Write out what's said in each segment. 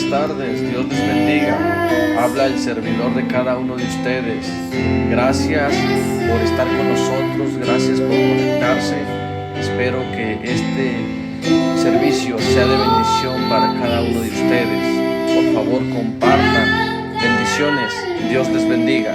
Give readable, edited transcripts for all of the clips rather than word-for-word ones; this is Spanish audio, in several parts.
tardes, Dios les bendiga. Habla el servidor de cada uno de ustedes. Gracias por estar con nosotros, gracias por conectarse. Espero que este servicio sea de bendición para cada uno de ustedes. Por favor, compartan. Bendiciones, Dios les bendiga.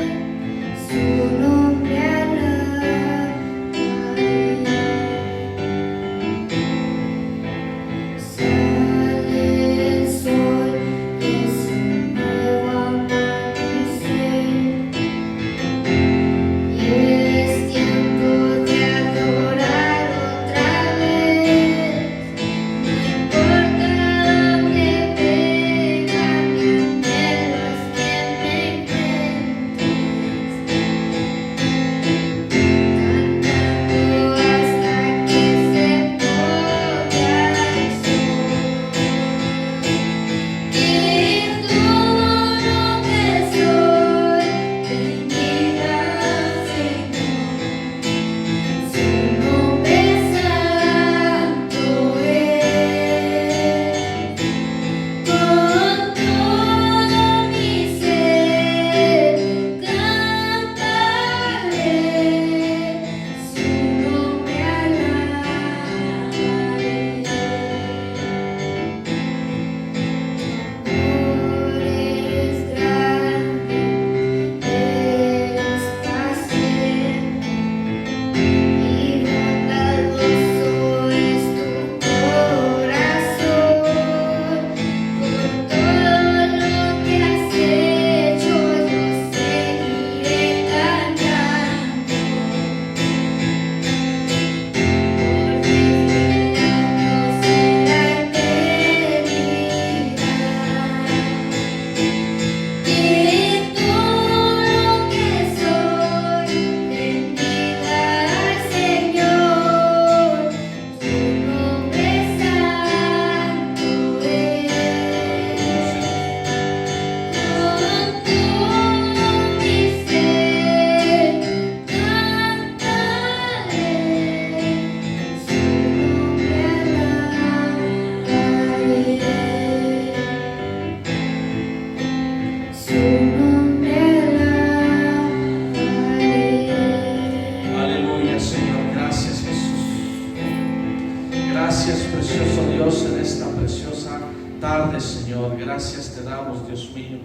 Gracias te damos, Dios mío.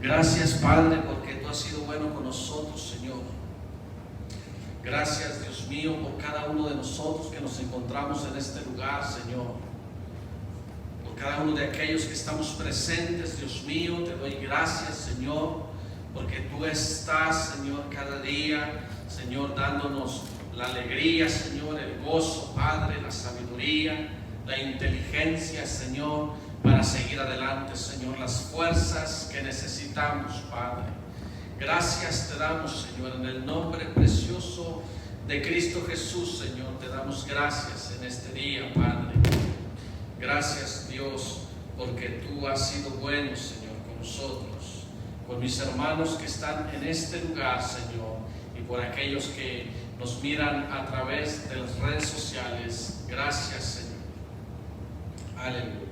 Gracias, Padre, porque tú has sido bueno con nosotros, Señor. Gracias, Dios mío, por cada uno de nosotros que nos encontramos en este lugar, Señor. Por cada uno de aquellos que estamos presentes, Dios mío, te doy gracias, Señor, porque tú estás, Señor, cada día, Señor, dándonos la alegría, Señor, el gozo, Padre, la sabiduría, la inteligencia, Señor, para seguir adelante, Señor, las fuerzas que necesitamos, Padre. Gracias te damos, Señor, en el nombre precioso de Cristo Jesús, Señor, te damos gracias en este día, Padre. Gracias, Dios, porque tú has sido bueno, Señor, con nosotros, con mis hermanos que están en este lugar, Señor, y por aquellos que nos miran a través de las redes sociales. Gracias, Señor. Aleluya.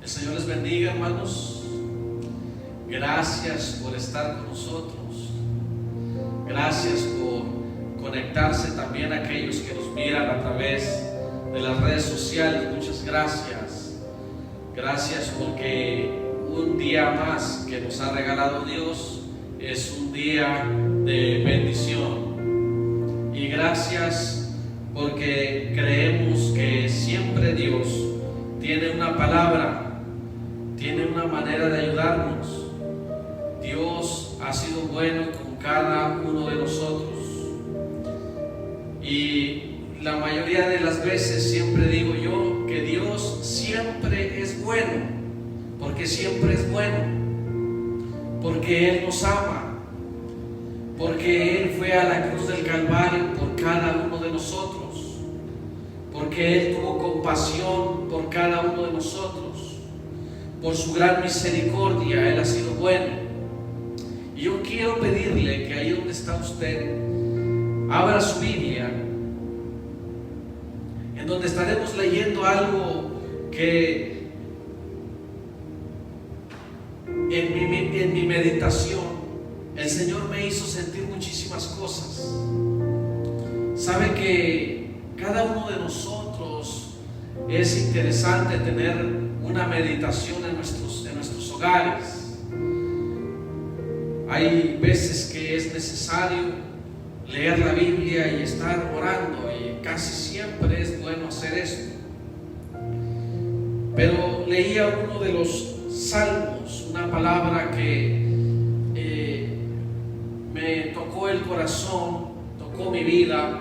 El Señor les bendiga, hermanos. Gracias por estar con nosotros. Gracias por conectarse también a aquellos que nos miran a través de las redes sociales. Muchas gracias. Gracias porque un día más que nos ha regalado Dios es un día de bendición. Y gracias porque creemos que siempre Dios tiene una palabra, tiene una manera de ayudarnos. Dios ha sido bueno con cada uno de nosotros. Y la mayoría de las veces siempre digo yo que Dios siempre es bueno, porque siempre es bueno, porque Él nos ama, porque Él fue a la cruz del Calvario por cada uno de nosotros, porque Él tuvo compasión por cada uno de nosotros. Por su gran misericordia, Él ha sido bueno. Y yo quiero pedirle que ahí donde está usted, abra su Biblia, en donde estaremos leyendo algo que en mi meditación, el Señor me hizo sentir muchísimas cosas. Sabe que cada uno de nosotros es interesante tener una meditación en nuestros hogares. Hay veces que es necesario leer la Biblia y estar orando, y casi siempre es bueno hacer esto. Pero leía uno de los salmos, una palabra que me tocó el corazón, tocó mi vida,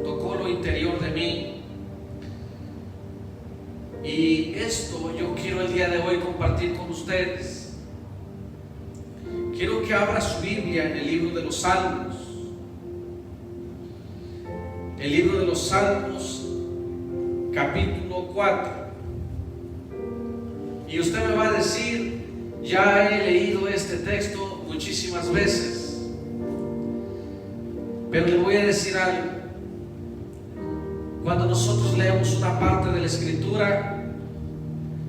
tocó lo interior de mí. Y esto yo quiero el día de hoy compartir con ustedes. Quiero que abra su Biblia en el libro de los Salmos. El libro de los Salmos, capítulo 4. Y usted me va a decir, ya he leído este texto muchísimas veces. Pero le voy a decir algo. Cuando nosotros leemos una parte de la Escritura,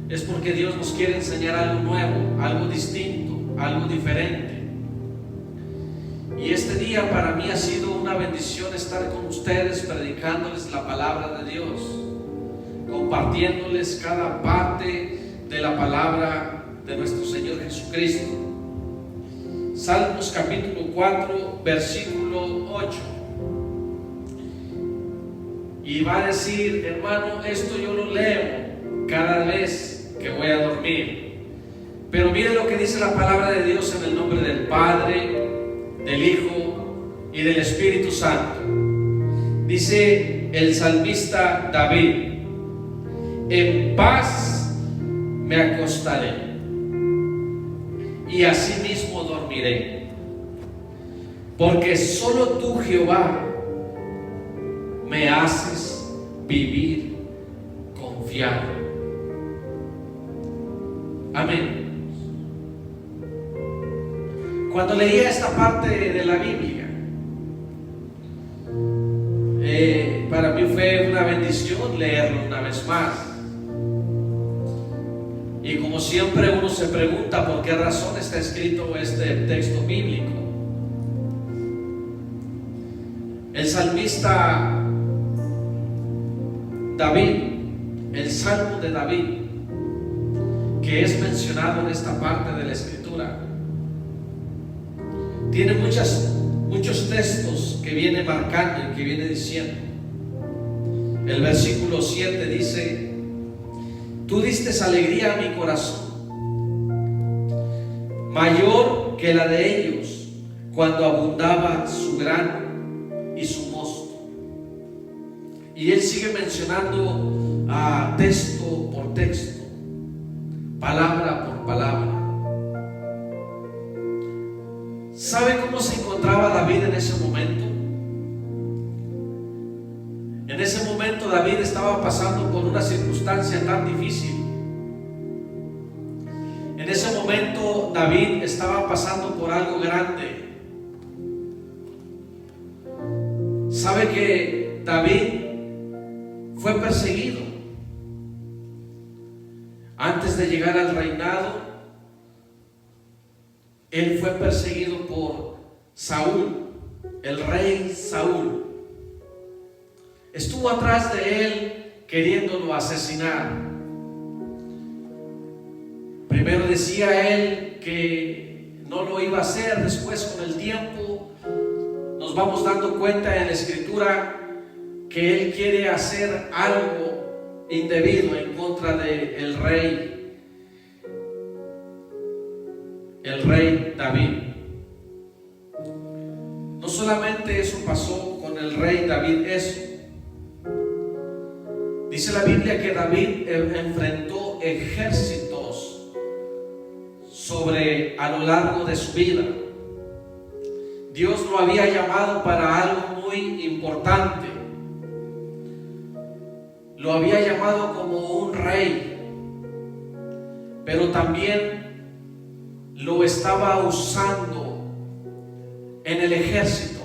es porque Dios nos quiere enseñar algo nuevo, algo distinto, algo diferente. Y este día para mí ha sido una bendición estar con ustedes, predicándoles la palabra de Dios, compartiéndoles cada parte de la palabra de nuestro Señor Jesucristo. Salmos capítulo 4, versículo 8. Y va a decir, hermano, esto yo lo leo cada vez que voy a dormir. Pero mire lo que dice la palabra de Dios en el nombre del Padre, del Hijo y del Espíritu Santo. Dice el salmista David: en paz me acostaré y asimismo dormiré, porque solo tú, Jehová, me haces vivir confiado. Amén. Cuando leía esta parte de la Biblia, para mí fue una bendición leerlo una vez más. Y como siempre uno se pregunta por qué razón está escrito este texto bíblico. El salmista David, el Salmo de David, que es mencionado en esta parte de la Escritura, tiene muchos textos que viene marcando y que viene diciendo. El versículo 7 dice: tú diste alegría a mi corazón, mayor que la de ellos, cuando abundaba su grano y su mosto. Y él sigue mencionando texto por texto, palabra por palabra. ¿Sabe cómo se encontraba David en ese momento? En ese momento David estaba pasando por una circunstancia tan difícil. En ese momento David estaba pasando por algo grande. ¿Sabe que David fue perseguido? Antes de llegar al reinado, él fue perseguido por Saúl, el rey Saúl. Estuvo atrás de él queriéndolo asesinar. Primero decía él que no lo iba a hacer. Después, con el tiempo, nos vamos dando cuenta en la Escritura que él quiere hacer algo indebido en contra del rey David. No solamente eso pasó con el rey David, eso. Dice la Biblia que David enfrentó ejércitos a lo largo de su vida. Dios lo había llamado para algo muy importante. Lo había llamado como un rey, pero también lo estaba usando en el ejército,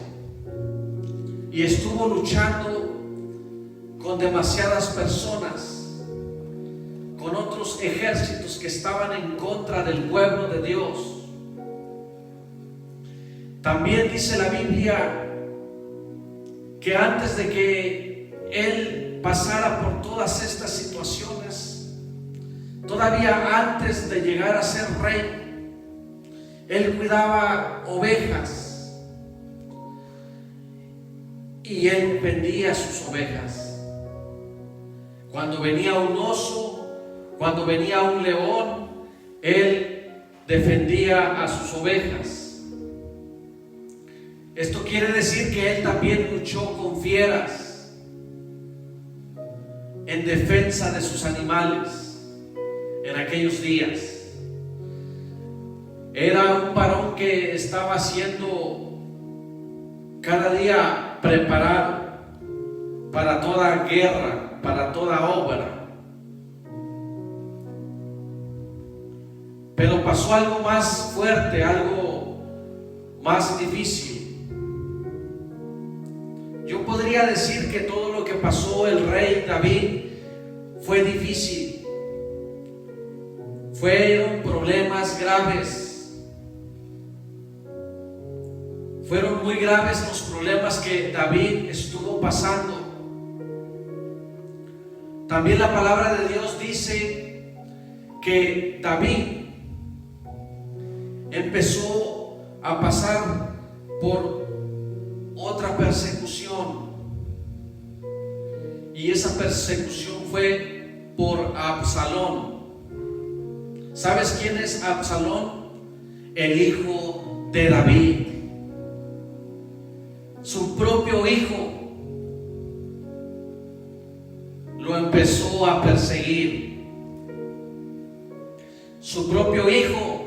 y estuvo luchando con demasiadas personas, con otros ejércitos que estaban en contra del pueblo de Dios. También dice la Biblia que antes de que él pasara por todas estas situaciones, todavía antes de llegar a ser rey, él cuidaba ovejas y él vendía sus ovejas. Cuando venía un oso, cuando venía un león, él defendía a sus ovejas. Esto quiere decir que él también luchó con fieras en defensa de sus animales en aquellos días. Era un varón que estaba siendo cada día preparado para toda guerra, para toda obra. Pero pasó algo más fuerte, algo más difícil. Yo podría decir que todo lo que pasó el rey David fue difícil. Fueron problemas graves. Fueron muy graves los problemas que David estuvo pasando. También la palabra de Dios dice que David empezó a pasar por otra persecución, y esa persecución fue por Absalón. ¿Sabes quién es Absalón? El hijo de David, su propio hijo. Lo empezó a perseguir. Su propio hijo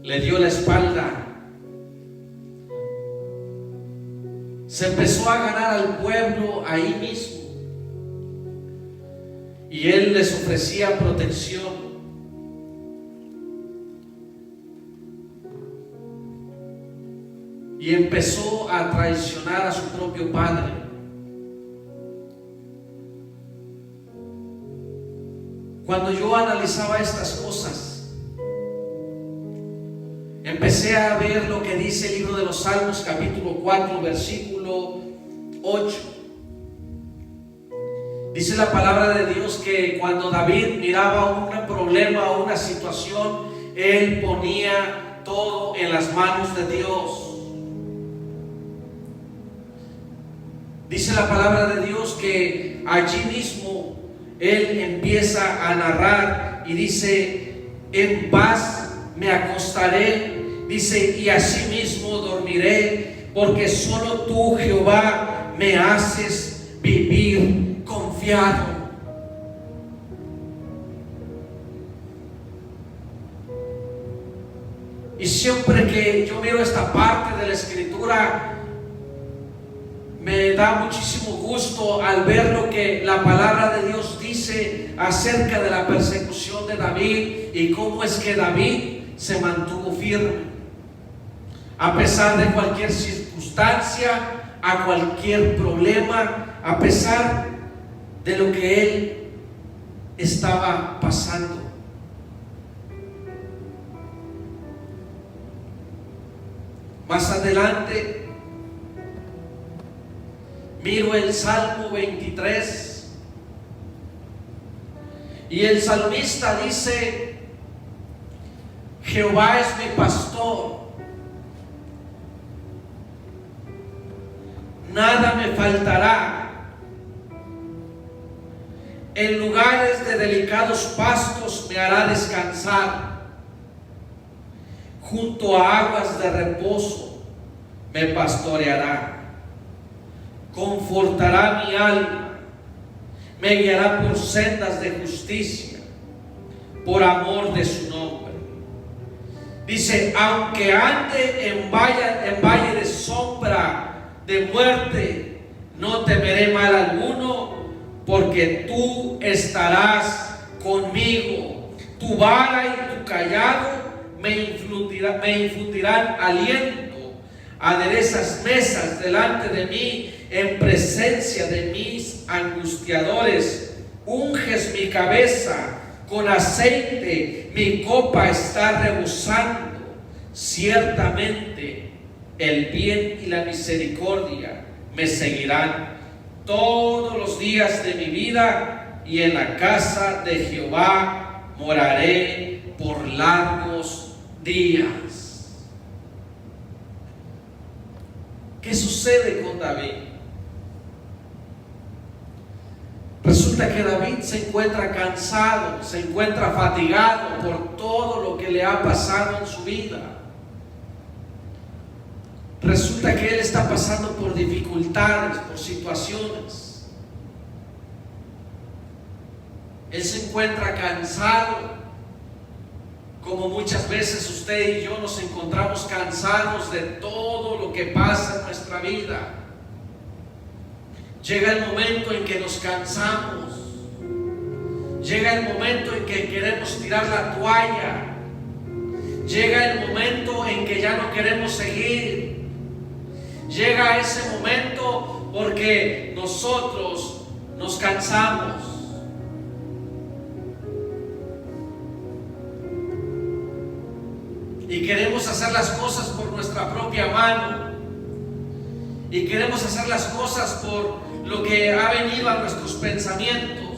le dio la espalda. Se empezó a ganar al pueblo ahí mismo, y él les ofrecía protección. Y empezó a traicionar a su propio padre. Cuando yo analizaba estas cosas, empecé a ver lo que dice el libro de los Salmos, capítulo 4, versículo 8. Dice la palabra de Dios que cuando David miraba un problema o una situación, él ponía todo en las manos de Dios. Dice la palabra de Dios que allí mismo él empieza a narrar y dice: en paz me acostaré, dice, y asimismo dormiré, porque solo tú, Jehová, me haces vivir confiado. Y siempre que yo miro esta parte de la Escritura, me da muchísimo gusto al ver lo que la palabra de Dios dice acerca de la persecución de David y cómo es que David se mantuvo firme a pesar de cualquier circunstancia, a cualquier problema, a pesar de lo que él estaba pasando. Más adelante miro el Salmo 23 y el salmista dice: Jehová es mi pastor, nada me faltará. En lugares de delicados pastos me hará descansar, junto a aguas de reposo me pastoreará. Confortará mi alma, me guiará por sendas de justicia, por amor de su nombre. Dice: aunque ande en valle de sombra de muerte, no temeré mal alguno, porque tú estarás conmigo. Tu vara y tu cayado me infundirán aliento. Aderezas mesas delante de mí en presencia de mis angustiadores. Unges mi cabeza con aceite, mi copa está rebosando. Ciertamente el bien y la misericordia me seguirán todos los días de mi vida, y en la casa de Jehová moraré por largos días. ¿Qué sucede con David? Resulta que David se encuentra cansado, se encuentra fatigado por todo lo que le ha pasado en su vida. Resulta que él está pasando por dificultades, por situaciones. Él se encuentra cansado, como muchas veces usted y yo nos encontramos cansados de todo lo que pasa en nuestra vida. Llega el momento en que nos cansamos. Llega el momento en que queremos tirar la toalla. Llega el momento en que ya no queremos seguir. Llega ese momento porque nosotros nos cansamos. Y queremos hacer las cosas por nuestra propia mano. Y queremos hacer las cosas por lo que ha venido a nuestros pensamientos.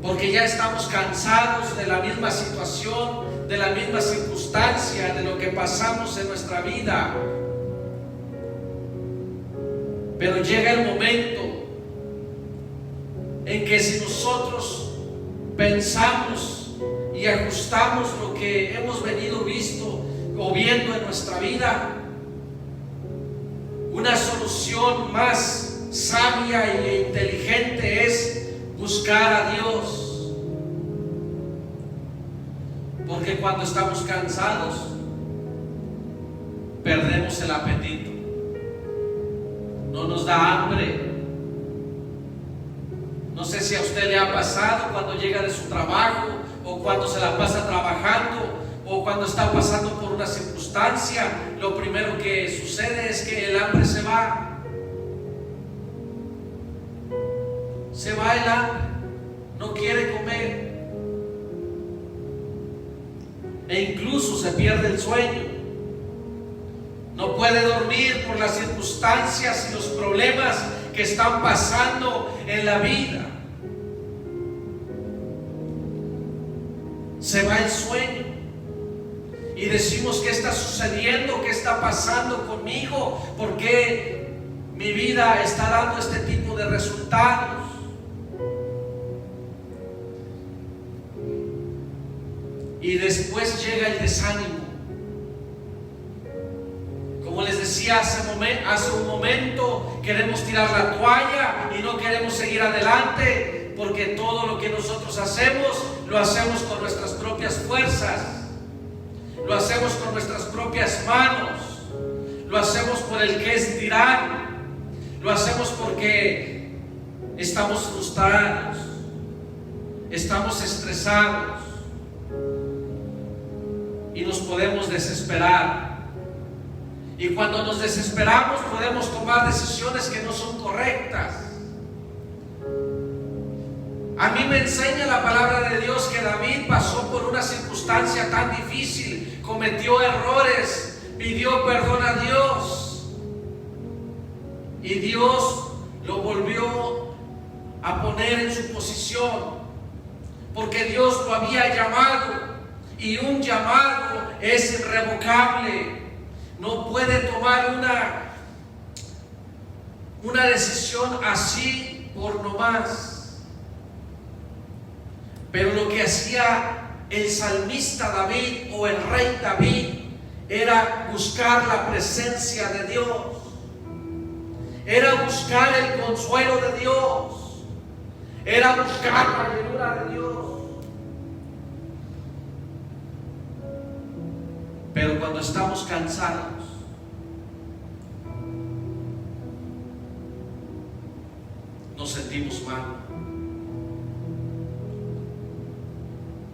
Porque ya estamos cansados de la misma situación, de la misma circunstancia, de lo que pasamos en nuestra vida. Pero llega el momento en que si nosotros pensamos y ajustamos lo que hemos venido viendo en nuestra vida, una solución más sabia e inteligente es buscar a Dios. Porque cuando estamos cansados, perdemos el apetito, no nos da hambre. No sé si a usted le ha pasado cuando llega de su trabajo, o cuando se la pasa trabajando, o cuando está pasando por una circunstancia, lo primero que sucede es que el hambre se va. Se va el hambre, no quiere comer. E incluso se pierde el sueño. No puede dormir por las circunstancias y los problemas que están pasando en la vida. Se va el sueño. Y decimos: ¿qué está sucediendo? ¿Qué está pasando conmigo? ¿Por qué mi vida está dando este tipo de resultados? Y después llega el desánimo. Como les decía hace un momento, queremos tirar la toalla y no queremos seguir adelante, porque todo lo que nosotros hacemos, lo hacemos con nuestras propias fuerzas. Lo hacemos con nuestras propias manos. Lo hacemos por el que es dirán. Lo hacemos porque estamos frustrados, estamos estresados y nos podemos desesperar. Y cuando nos desesperamos podemos tomar decisiones que no son correctas. A mí me enseña la palabra de Dios que David pasó por una circunstancia tan difícil, cometió errores, pidió perdón a Dios y Dios lo volvió a poner en su posición, porque Dios lo había llamado, y un llamado es irrevocable. No puede tomar una decisión así por nomás. Pero lo que hacía el salmista David o el rey David era buscar la presencia de Dios, era buscar el consuelo de Dios, era buscar la llenura de Dios. Pero cuando estamos cansados, nos sentimos mal.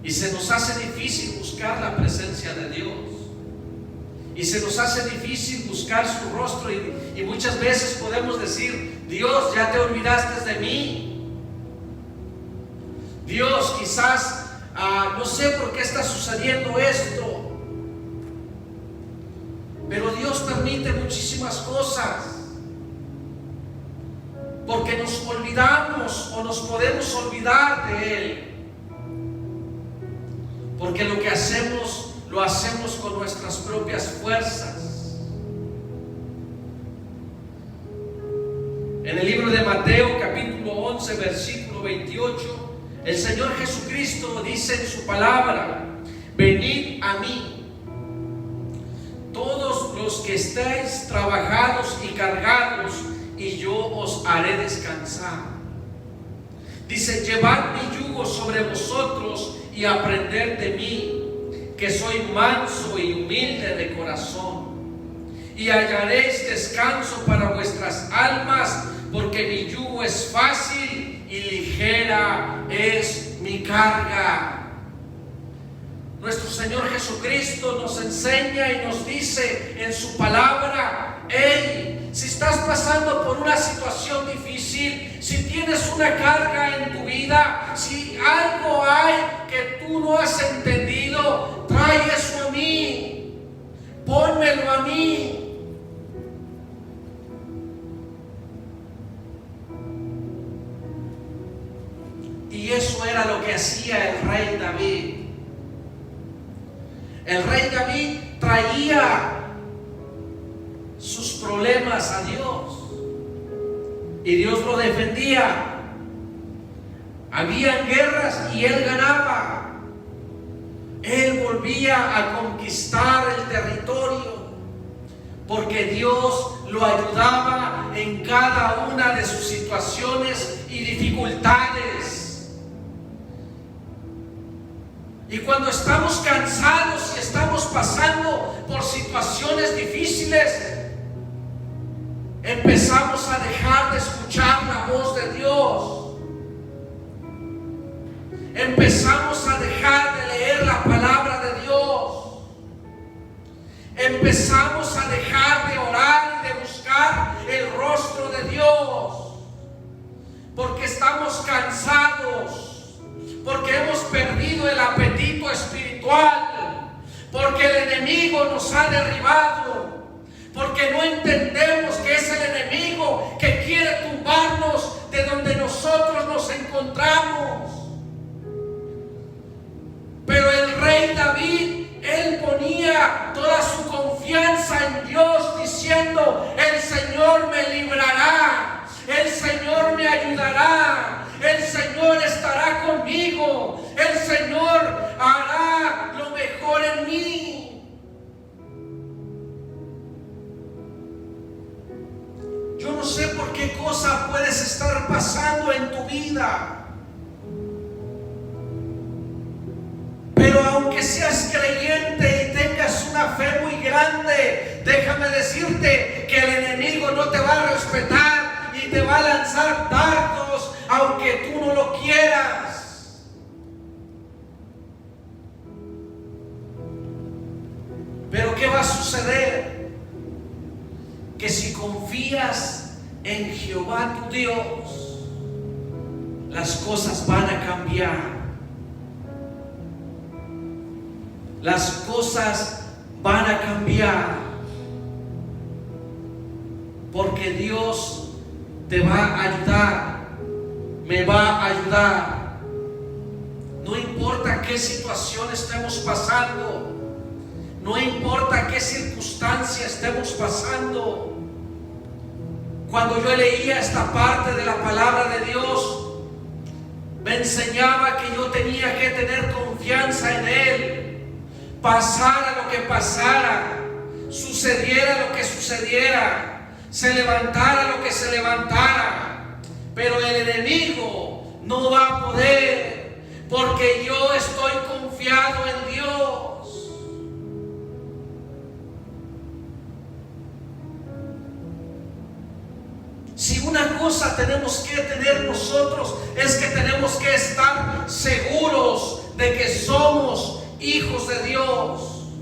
Y se nos hace difícil buscar la presencia de Dios. Y se nos hace difícil buscar su rostro. Y muchas veces podemos decir: Dios, ya te olvidaste de mí. Dios, quizás no sé por qué está sucediendo esto, pero Dios permite muchísimas cosas, porque nos olvidamos o nos podemos olvidar de Él, porque lo que hacemos, lo hacemos con nuestras propias fuerzas. En el libro de Mateo capítulo 11 versículo 28, el Señor Jesucristo dice en su palabra: venid a mí, todos los que estáis trabajados y cargados, y yo os haré descansar. Dice: llevad mi yugo sobre vosotros y aprended de mí, que soy manso y humilde de corazón, y hallaréis descanso para vuestras almas, porque mi yugo es fácil y ligera es mi carga. Nuestro Señor Jesucristo nos enseña y nos dice en su palabra: hey, si estás pasando por una situación difícil, si tienes una carga en tu vida, si algo hay que tú no has entendido, trae eso a mí, pónmelo a mí. Y eso era lo que hacía el rey David. El rey David traía sus problemas a Dios y Dios lo defendía. Habían guerras y él ganaba. Él volvía a conquistar el territorio porque Dios lo ayudaba en cada una de sus situaciones y dificultades. Y cuando estamos cansados y estamos pasando por situaciones difíciles, empezamos a dejar de escuchar la voz de Dios. Empezamos a dejar de leer la palabra de Dios. Empezamos a dejar de orar y de buscar el rostro de Dios. Porque estamos cansados. Porque hemos perdido el apetito espiritual, porque el enemigo nos ha derribado, porque no entendemos que es el enemigo que quiere tumbarnos de donde nosotros nos encontramos. Pero el rey David, él ponía toda su confianza en Dios, diciendo: el Señor me librará, el Señor me ayudará, el Señor estará conmigo, el Señor hará lo mejor en mí. Yo no sé por qué cosa puedes estar pasando en tu vida, pero aunque seas creyente y tengas una fe muy grande, déjame decirte que el enemigo no te va a respetar y te va a lanzar dardos aunque tú no lo quieras. Pero ¿qué va a suceder? Que si confías en Jehová tu Dios, las cosas van a cambiar. Las cosas van a cambiar. Porque Dios te va a ayudar. Me va a ayudar. No importa qué situación estemos pasando, no importa qué circunstancia estemos pasando. Cuando yo leía esta parte de la palabra de Dios, me enseñaba que yo tenía que tener confianza en Él, pasara lo que pasara, sucediera lo que sucediera, se levantara lo que se levantara. Pero el enemigo no va a poder, porque yo estoy confiado en Dios. Si una cosa tenemos que tener nosotros, es que tenemos que estar seguros de que somos hijos de Dios.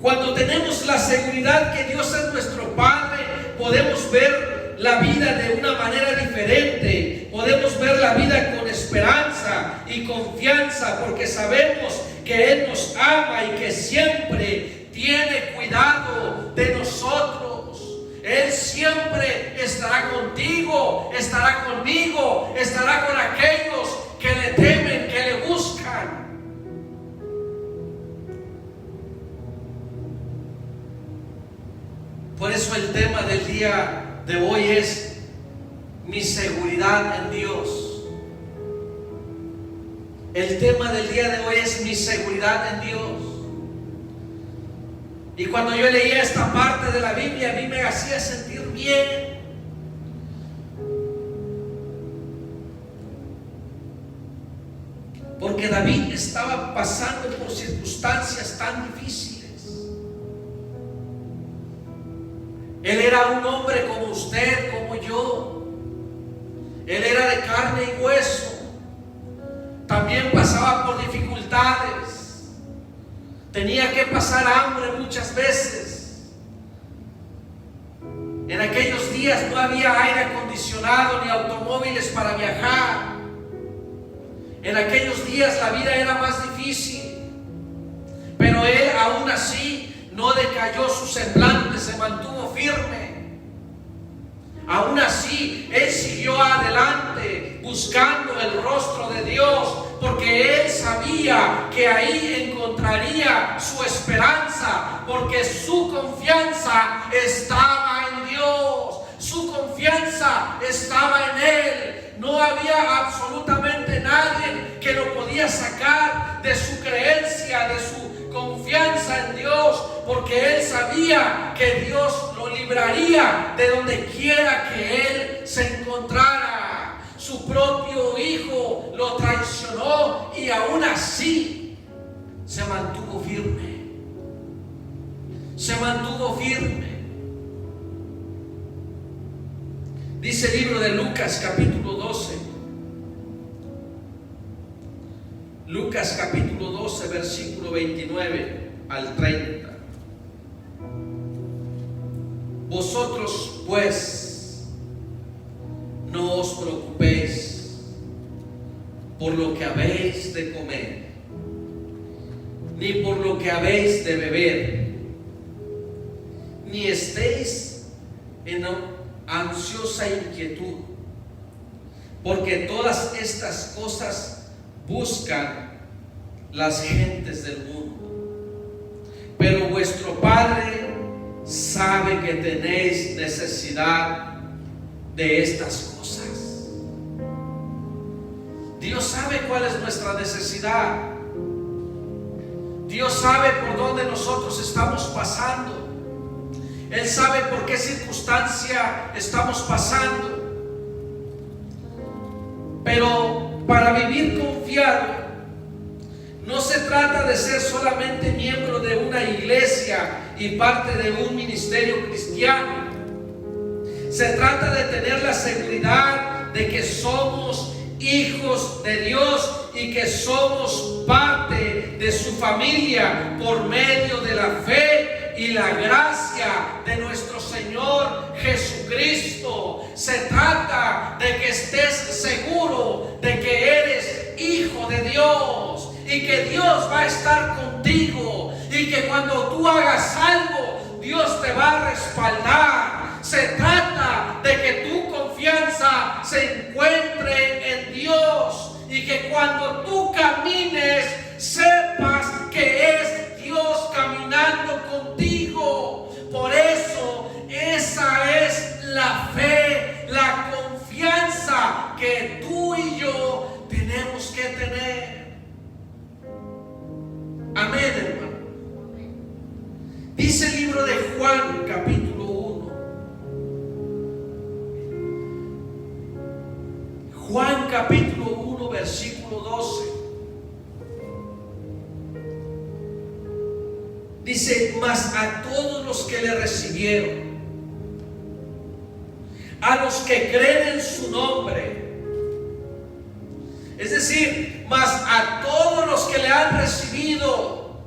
Cuando tenemos la seguridad que Dios es nuestro Padre, podemos ver la vida de una manera diferente. Podemos ver la vida con esperanza y confianza, porque sabemos que Él nos ama y que siempre tiene cuidado de nosotros. Él siempre estará contigo, estará conmigo, estará con aquellos que le temen, que le buscan. Por eso el tema del día de hoy es mi seguridad en Dios. El tema del día de hoy es mi seguridad en Dios. Y cuando yo leía esta parte de la Biblia, a mí me hacía sentir bien. Porque David estaba pasando por circunstancias tan difíciles. Él era un hombre como usted, como yo. Él era de carne y hueso. También pasaba por dificultades. Tenía que pasar hambre muchas veces. En aquellos días no había aire acondicionado ni automóviles para viajar. En aquellos días la vida era más difícil. Pero él aún así no decayó su semblante, se mantuvo firme. Aún así, él siguió adelante buscando el rostro de Dios, porque él sabía que ahí encontraría su esperanza, porque su confianza estaba en Dios, su confianza estaba en Él. No había absolutamente nadie que lo podía sacar de su creencia, de su confianza en Dios, porque él sabía que Dios lo libraría de donde quiera que él se encontrara. Su propio hijo lo traicionó y aún así se mantuvo firme. Se mantuvo firme. Dice el libro de Lucas capítulo 12. Lucas capítulo 12, versículo 29 al 30. Vosotros pues no os preocupéis por lo que habéis de comer, ni por lo que habéis de beber, ni estéis en ansiosa inquietud, porque todas estas cosas buscan las gentes del mundo. Pero vuestro Padre sabe que tenéis necesidad de estas cosas. Dios sabe cuál es nuestra necesidad. Dios sabe por dónde nosotros estamos pasando. Él sabe por qué circunstancia estamos pasando. Pero para vivir confiado, no se trata de ser solamente miembro de una iglesia y parte de un ministerio cristiano. Se trata de tener la seguridad de que somos hijos de Dios y que somos parte de su familia por medio de la fe y la gracia de nuestro Señor Jesucristo. Se trata de que estés seguro de que eres hijo de Dios y que Dios va a estar contigo y que cuando tú hagas algo, Dios te va a respaldar. Se trata de que tu confianza se encuentre en Dios y que cuando tú camines, sepas que es Dios caminando contigo. Por eso, esa es la fe, la confianza que tú y yo tenemos que tener. Amén, hermano. Dice el libro de Juan, capítulo 1. Juan, capítulo 1, versículo 12. Dice: mas a todos los que le recibieron, a los que creen en su nombre, es decir, mas a todos los que le han recibido,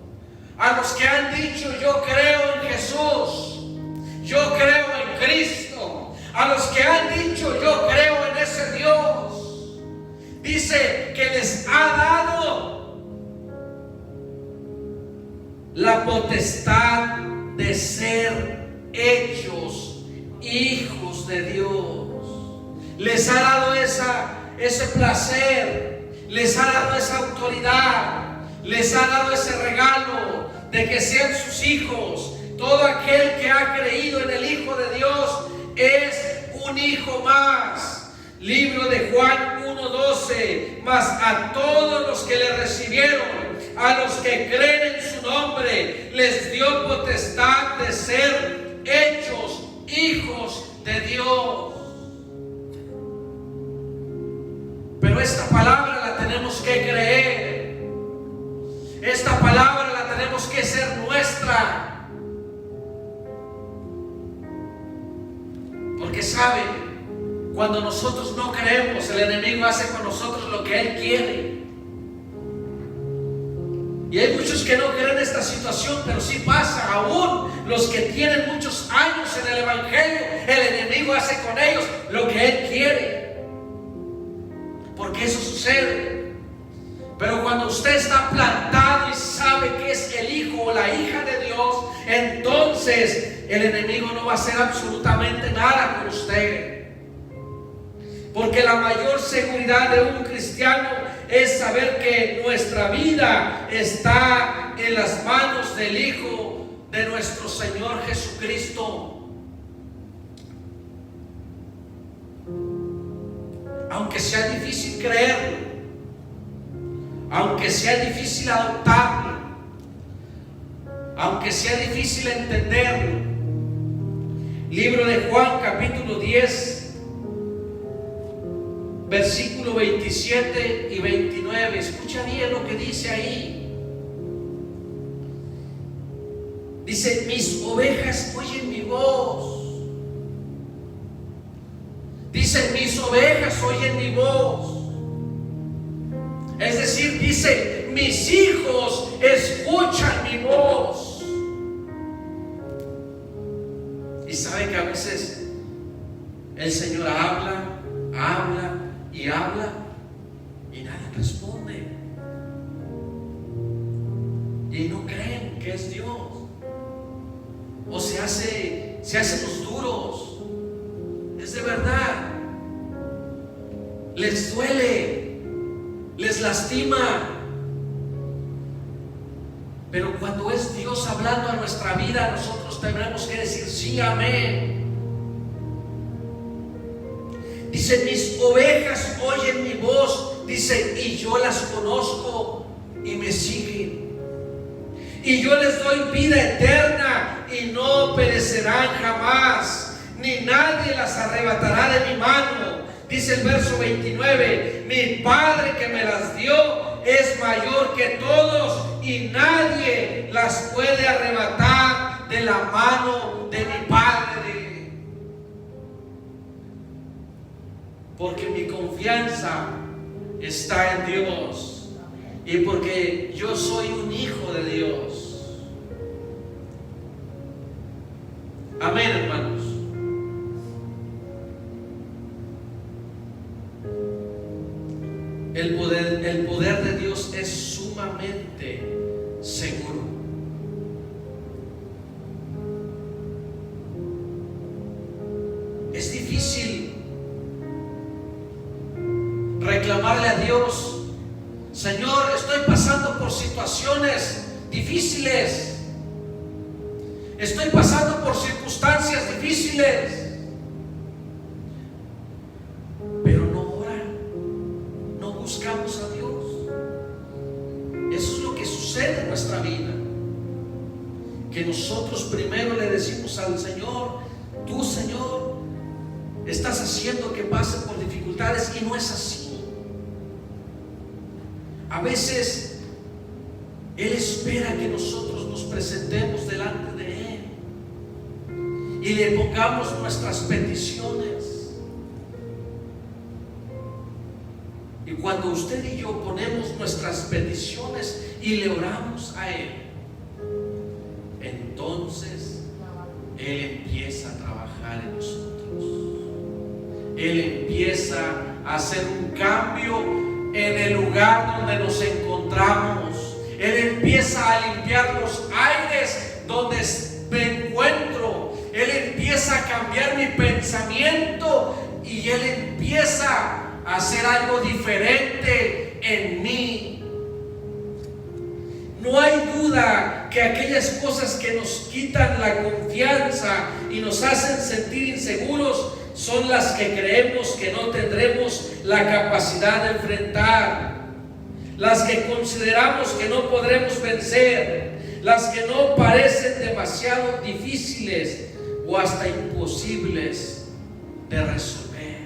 a los que han dicho: yo creo en Jesús, yo creo en Cristo, A los que han dicho yo creo en ese Dios, dice que les ha dado la potestad de ser hechos hijos de Dios. Les ha dado ese placer, les ha dado esa autoridad, les ha dado ese regalo de que sean sus hijos. Todo aquel que ha creído en el Hijo de Dios es un hijo más. Libro de Juan 1:12. Mas a todos los que le recibieron, a los que creen en su nombre, les dio potestad de ser hechos hijos de Dios. Pero esta palabra la tenemos que creer. Esta palabra la tenemos que ser nuestra. Porque sabe, cuando nosotros no creemos, el enemigo hace con nosotros lo que él quiere. Y hay muchos que no creen esta situación, pero sí pasa. Aún los que tienen muchos años en el evangelio, el enemigo hace con ellos lo que él quiere. Porque eso sucede. Pero cuando usted está plantado y sabe que es el hijo o la hija de Dios, entonces el enemigo no va a hacer absolutamente nada con usted. Porque la mayor seguridad de un cristiano es saber que nuestra vida está en las manos del Hijo de nuestro Señor Jesucristo. Aunque sea difícil creerlo, aunque sea difícil adoptarlo, aunque sea difícil entenderlo. Libro de Juan capítulo 10, versículo 27 y 29. Escucha bien lo que dice ahí. Dice: mis ovejas oyen mi voz. Dice: mis ovejas oyen mi voz. Es decir, dice: mis hijos escuchan mi voz. Y sabe que a veces el Señor habla y habla y nadie responde. Y no creen que es Dios. O se hacen los duros. Es de verdad. Les duele, les lastima. Pero cuando es Dios hablando a nuestra vida, nosotros tendremos que decir sí, amén. Dice: mis ovejas oyen mi voz. Dice: y yo las conozco y me siguen. Y yo les doy vida eterna y no perecerán jamás, ni nadie las arrebatará de mi mano. Dice el verso 29: mi Padre que me las dio es mayor que todos y nadie las puede arrebatar de la mano de mi Padre. Porque mi confianza está en Dios y porque yo soy un hijo de Dios. Amén, hermanos. El poder de Dios es sumamente seguro. Es difícil reclamarle a Dios: Señor, estoy pasando por situaciones difíciles, estoy pasando por circunstancias difíciles. Pero no ora, no buscamos a Dios. Eso es lo que sucede en nuestra vida, que nosotros primero le decimos al Señor: tú, Señor, estás haciendo que pase por dificultades, y no es así. A veces Él espera que nosotros nos presentemos delante de Él y le pongamos nuestras peticiones. Y cuando usted y yo ponemos nuestras peticiones y le oramos a Él, entonces Él empieza a trabajar en nosotros. Él empieza a hacer un cambio en el lugar donde nos encontramos. Él empieza a limpiar los aires donde me encuentro. Él empieza a cambiar mi pensamiento y Él empieza a hacer algo diferente en mí. No hay duda que aquellas cosas que nos quitan la confianza y nos hacen sentir inseguros son las que creemos que no tendremos la capacidad de enfrentar, las que consideramos que no podremos vencer, las que no parecen demasiado difíciles o hasta imposibles de resolver.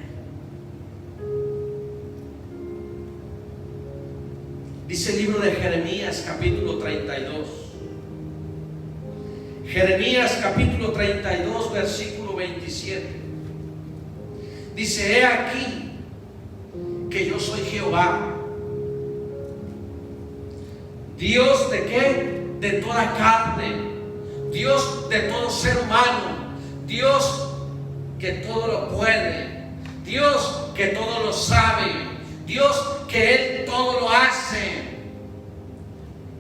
Dice el libro de Jeremías capítulo 32. Jeremías capítulo 32 versículo 27. Dice: he aquí que yo soy Jehová, Dios de qué? De toda carne, Dios de todo ser humano, Dios que todo lo puede, Dios que todo lo sabe, Dios que Él todo lo hace.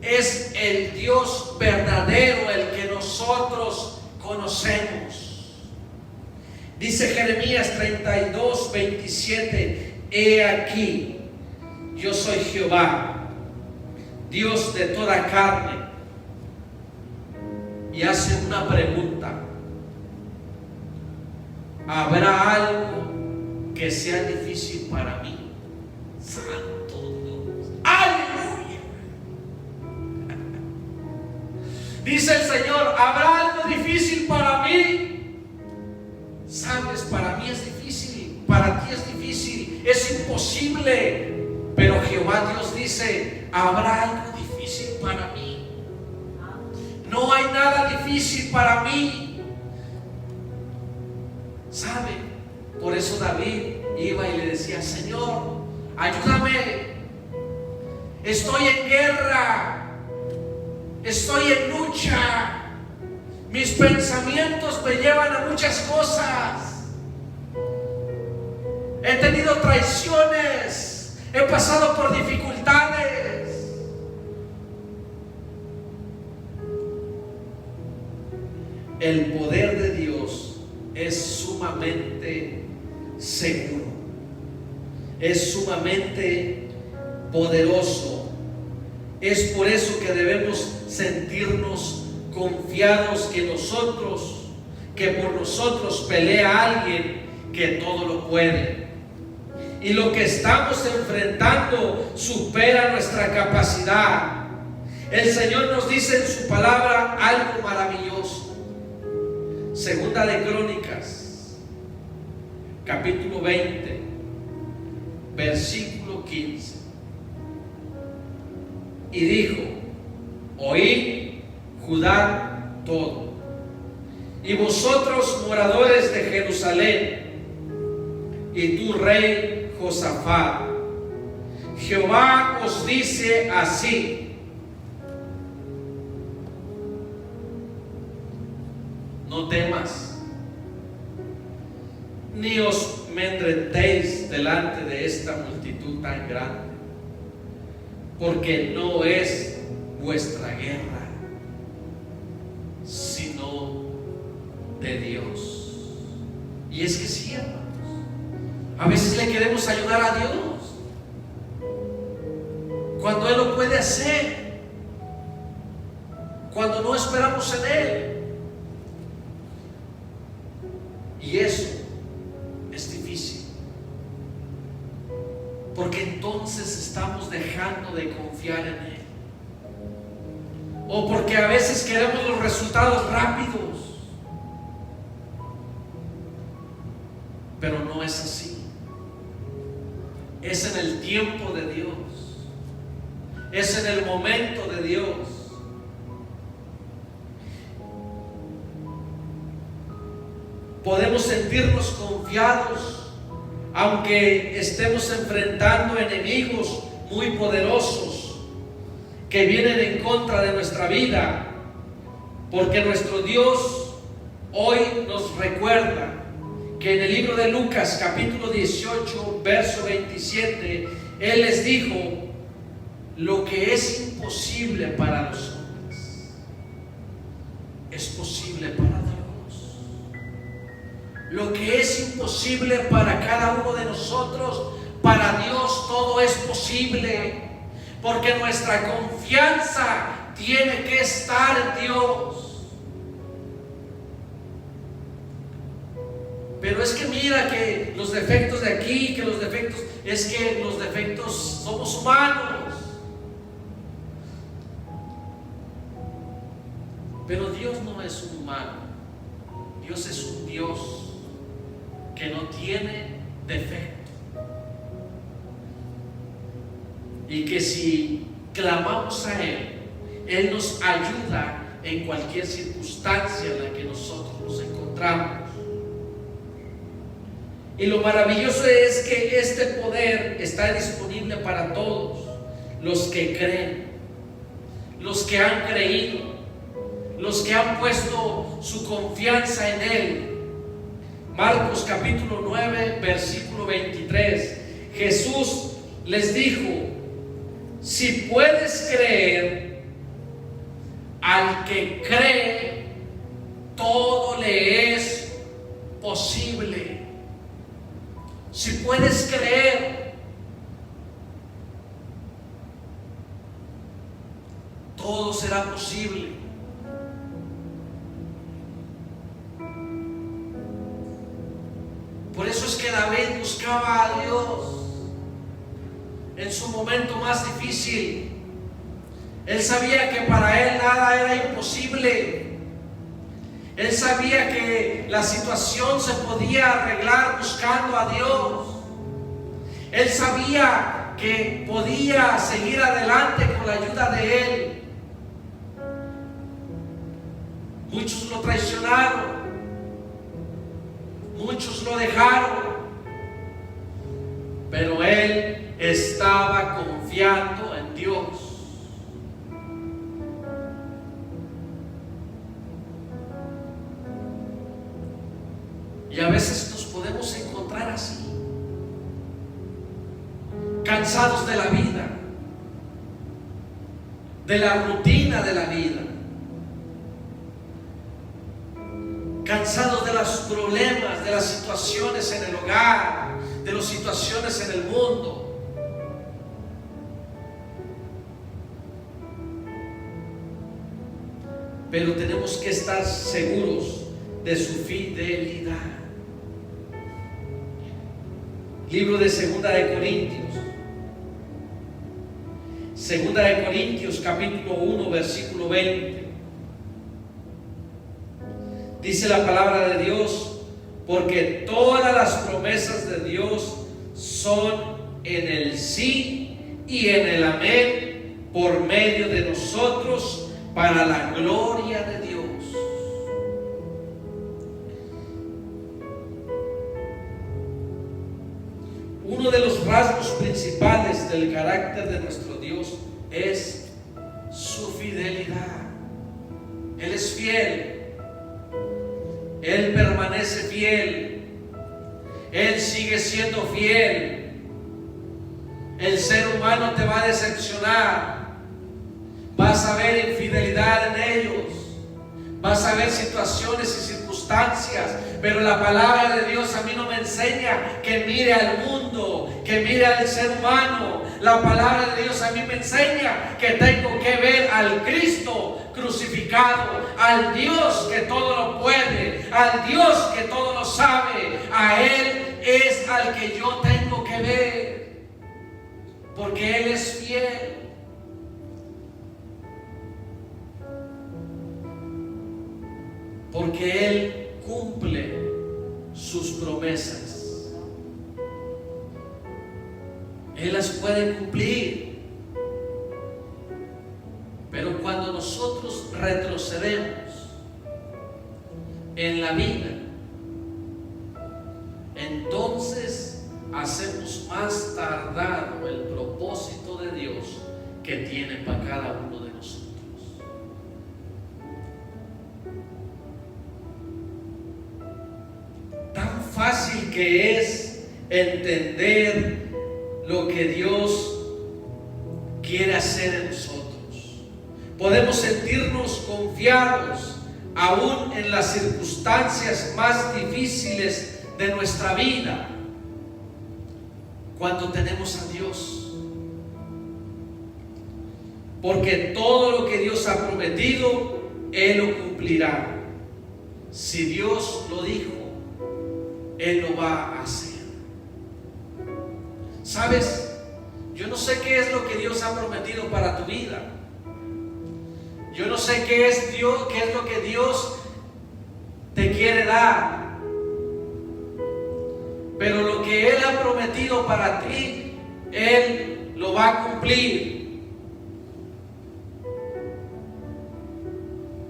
Es el Dios verdadero el que nosotros conocemos. Dice Jeremías 32, 27: he aquí, yo soy Jehová, Dios de toda carne. Y hace una pregunta: ¿habrá algo que sea difícil para mí? Santo Dios, aleluya. Dice el Señor: ¿habrá algo difícil para mí? Sabes, para mí es difícil, para ti es difícil, es imposible. Pero Jehová Dios dice: ¿habrá algo difícil para mí? No hay nada difícil para mí. ¿Sabe? Por eso David iba y le decía: Señor, ayúdame, estoy en guerra, estoy en lucha, mis pensamientos me llevan a muchas cosas, he tenido traiciones, he pasado por dificultades. El poder de Dios es sumamente seguro, es sumamente poderoso. Es por eso que debemos sentirnos confiados que por nosotros pelea alguien que todo lo puede. Y lo que estamos enfrentando supera nuestra capacidad. El Señor nos dice en su palabra algo maravilloso. Segunda de Crónicas, capítulo 20, versículo 15. Y dijo: oíd, Judá todo, y vosotros moradores de Jerusalén, y tú rey Josafat, Jehová os dice así: no temas, ni os amedrentéis delante de esta multitud tan grande, porque no es vuestra guerra, sino de Dios. Y es que sí, hermanos, a veces le queremos ayudar a Dios cuando Él lo puede hacer, cuando no esperamos en Él. Y eso es difícil, porque entonces estamos dejando de confiar en Él. O porque a veces queremos los resultados rápidos. Pero no es así. Es en el tiempo de Dios. Es en el momento de Dios. Podemos sentirnos confiados aunque estemos enfrentando enemigos muy poderosos que vienen en contra de nuestra vida, porque nuestro Dios hoy nos recuerda que en el libro de Lucas capítulo 18 verso 27 Él les dijo: lo que es imposible para los hombres es posible para Dios. Lo que es imposible para cada uno de nosotros, para Dios todo es posible, porque nuestra confianza tiene que estar en Dios. Pero es que mira que los defectos de aquí, que los defectos, es que los defectos somos humanos. Pero Dios no es un humano. Dios es un Dios que no tiene defecto. Y que si clamamos a Él, Él nos ayuda en cualquier circunstancia en la que nosotros nos encontramos. Y lo maravilloso es que este poder está disponible para todos los que creen, los que han creído, los que han puesto su confianza en Él. Marcos capítulo 9 versículo 23. Jesús les dijo: si puedes creer, al que cree, todo le es posible. Si puedes creer, todo será posible. Por eso es que David buscaba a Dios en su momento más difícil. Él sabía que para él nada era imposible. Él sabía que la situación se podía arreglar buscando a Dios. Él sabía que podía seguir adelante con la ayuda de Él. Muchos lo traicionaron, muchos lo dejaron, pero Él estaba confiando en Dios. Y a veces nos podemos encontrar así, cansados de la vida, de la rutina de la vida, cansados de los problemas, de las situaciones en el hogar, de las situaciones en el mundo. Pero tenemos que estar seguros de su fidelidad. Libro de Segunda de Corintios capítulo 1 versículo 20. Dice la palabra de Dios: porque todas las promesas de Dios son en el sí y en el amén, por medio de nosotros, para la gloria de Dios. Uno de los rasgos principales del carácter de nuestro Dios es su fidelidad. Él es fiel. Él permanece fiel. Él sigue siendo fiel. El ser humano te va a decepcionar. Vas a ver infidelidad en ellos. Vas a ver situaciones y circunstancias, pero la palabra de Dios a mí no me enseña que mire al mundo, que mire al ser humano. La palabra de Dios a mí me enseña que tengo que ver al Cristo crucificado, al Dios que todo lo puede, al Dios que todo lo sabe. A Él es al que yo tengo que ver, porque Él es fiel. Porque Él cumple sus promesas. Él las puede cumplir. Pero cuando nosotros retrocedemos en la vida, entonces hacemos más tardado el propósito de Dios que tiene para cada uno de nosotros. Tan fácil que es entender lo que Dios quiere hacer en nosotros. Podemos sentirnos confiados aún en las circunstancias más difíciles de nuestra vida cuando tenemos a Dios, porque todo lo que Dios ha prometido, Él lo cumplirá. Si Dios lo dijo, Él lo va a hacer. ¿Sabes? Yo no sé qué es lo que Dios ha prometido para tu vida. Yo no sé qué es lo que Dios te quiere dar. Pero lo que Él ha prometido para ti, Él lo va a cumplir.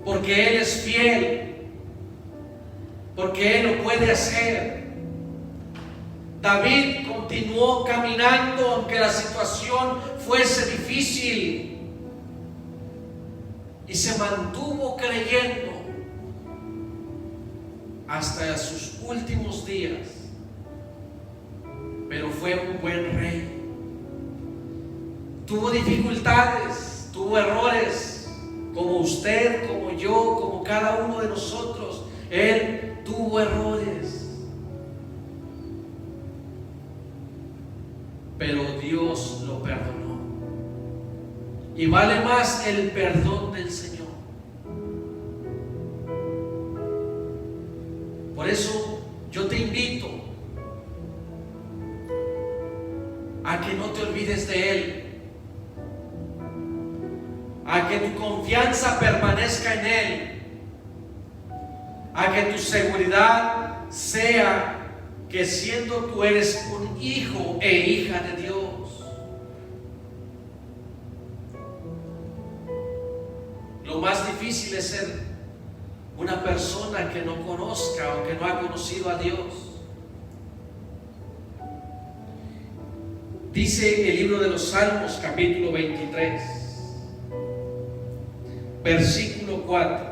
Porque Él es fiel. Porque Él lo puede hacer. David continuó caminando aunque la situación fuese difícil. Y se mantuvo creyendo hasta sus últimos días. Pero fue un buen rey. Tuvo dificultades, tuvo errores, como usted, como yo, como cada uno de nosotros. Él tuvo errores. Pero Dios lo perdonó. Y vale más el perdón del Señor. Por eso yo te invito a que no te olvides de Él, a que tu confianza permanezca en Él, a que tu seguridad sea que siendo tú eres un hijo e hija de Dios. Lo más difícil es ser una persona que no conozca o que no ha conocido a Dios. Dice el libro de los Salmos, capítulo 23, versículo 4.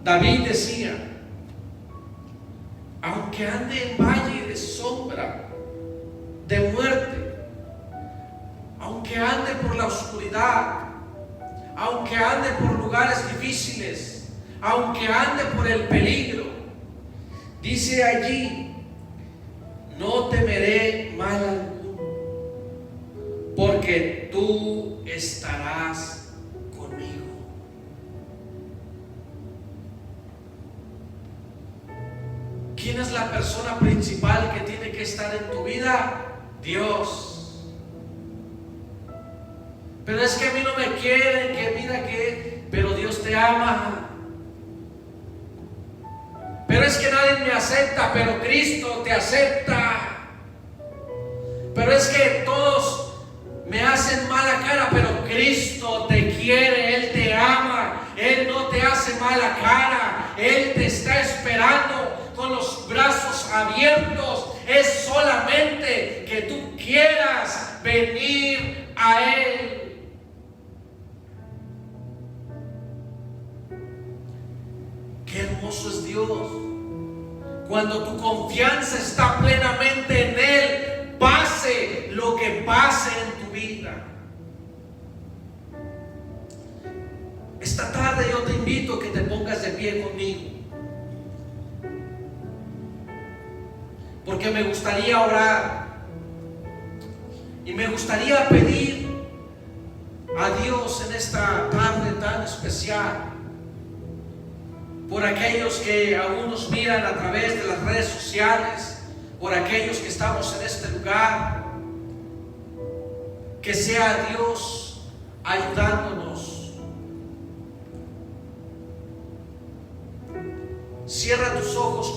David decía: aunque ande en valle de sombra de muerte, aunque ande por la oscuridad, aunque ande por lugares difíciles, aunque ande por el peligro, dice allí: no temeré mal alguno, porque tú estarás conmigo. ¿Quién es la persona principal que tiene que estar en tu vida? Dios. Pero es que a mí no me quieren, que mira que, pero Dios te ama. Pero es que nadie me acepta, pero Cristo te acepta. Pero es que todos me hacen mala cara, pero Cristo te quiere, Él te ama, Él no te hace mala cara, Él te está esperando con los brazos abiertos. Es solamente que tú quieras venir a Él. Qué hermoso es Dios. Cuando tu confianza está plenamente en Él, pase lo que pase en tu vida. Esta tarde yo te invito a que te pongas de pie conmigo, porque me gustaría orar y me gustaría pedir a Dios en esta tarde tan especial por aquellos que aún nos miran a través de las redes sociales, por aquellos que estamos en este lugar. Que sea Dios ayudándonos. Cierra tus ojos.